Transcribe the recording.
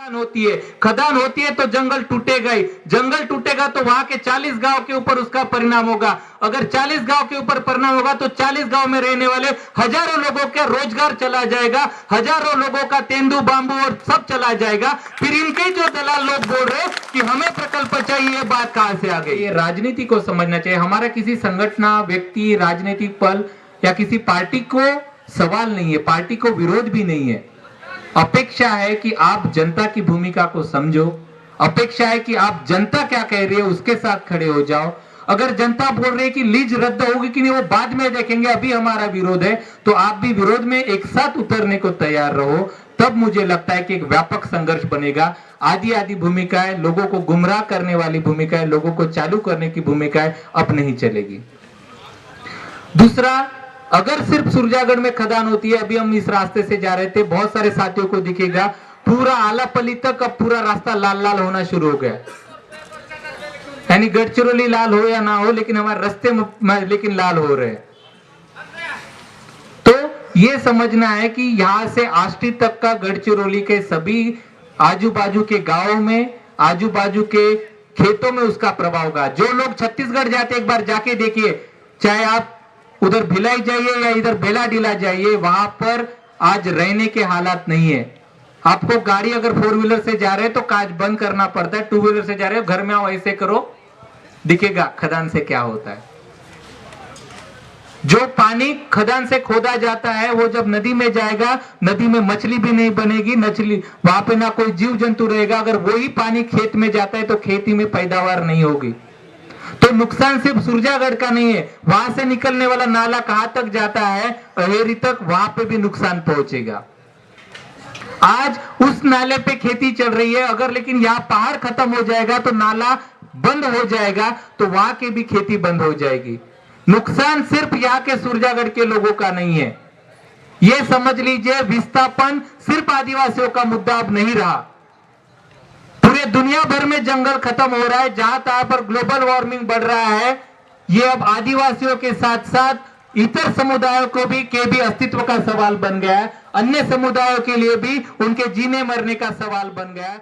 खदान होती है तो जंगल टूटेगा ही। जंगल टूटेगा तो वहां के 40 गांव के ऊपर उसका परिणाम होगा। अगर 40 गांव के ऊपर परिणाम होगा तो 40 गांव में रहने वाले हजारों लोगों का रोजगार चला जाएगा, हजारों लोगों का तेंदू बांबू और सब चला जाएगा। फिर इनके जो दलाल लोग बोल रहे कि हमें प्रकल्प चाहिए, ये बात कहां से आ गई? ये राजनीति को समझना चाहिए। हमारा किसी संगठन, व्यक्ति, राजनीतिक पल या किसी पार्टी को सवाल नहीं है, पार्टी को विरोध भी नहीं है। अपेक्षा है कि आप जनता की भूमिका को समझो। अपेक्षा है कि आप जनता क्या कह रही है उसके साथ खड़े हो जाओ। अगर जनता बोल रही है कि लीज रद्द होगी कि नहीं वो बाद में देखेंगे, अभी हमारा विरोध है, तो आप भी विरोध में एक साथ उतरने को तैयार रहो। तब मुझे लगता है कि एक व्यापक संघर्ष बनेगा। आधी आधी भूमिकाएं, लोगों को गुमराह करने वाली भूमिकाएं, लोगों को चालू करने की भूमिकाएं अब नहीं चलेगी। दूसरा, अगर सिर्फ सुरजागढ़ में खदान होती है, अभी हम इस रास्ते से जा रहे थे, बहुत सारे साथियों को दिखेगा पूरा आलापल्ली तक अब पूरा रास्ता लाल लाल होना शुरू हो गया। यानी गढ़चिरौली लाल हो या ना हो, लेकिन हमारे रास्ते में लेकिन लाल हो रहे हैं। तो ये समझना है कि यहां से आष्टी तक का गढ़चिरौली के सभी आजू बाजू के गांवों में, आजू बाजू के खेतों में उसका प्रभाव होगा। जो लोग छत्तीसगढ़ जाते एक बार जाके देखिए, चाहे आप उधर भिलाई जाइए या इधर बेला डीला जाइए, वहां पर आज रहने के हालात नहीं है। आपको गाड़ी अगर 4 व्हीलर से जा रहे हैं तो कांच बंद करना पड़ता है, 2 व्हीलर से जा रहे हो घर में आओ ऐसे करो, दिखेगा खदान से क्या होता है। जो पानी खदान से खोदा जाता है वो जब नदी में जाएगा, नदी में मछली भी नहीं बनेगी, मछली वहां पे ना कोई जीव जंतु रहेगा। अगर वही पानी खेत में जाता है तो खेती में पैदावार नहीं होगी। तो नुकसान सिर्फ सुरजागढ़ का नहीं है, वहां से निकलने वाला नाला कहां तक जाता है, अहेरी तक, वहां पे भी नुकसान पहुंचेगा। आज उस नाले पे खेती चल रही है, अगर लेकिन यहाँ पहाड़ खत्म हो जाएगा तो नाला बंद हो जाएगा, तो वहां की भी खेती बंद हो जाएगी। नुकसान सिर्फ यहाँ के सुरजागढ़ के लोगों का नहीं है, ये समझ लीजिए। विस्थापन सिर्फ आदिवासियों का मुद्दा अब नहीं रहा, पूरे दुनिया भर में जंगल खत्म हो रहा है। जहां तहां पर ग्लोबल वार्मिंग बढ़ रहा है, ये अब आदिवासियों के साथ साथ इतर समुदायों को भी अस्तित्व का सवाल बन गया है। अन्य समुदायों के लिए भी उनके जीने मरने का सवाल बन गया है।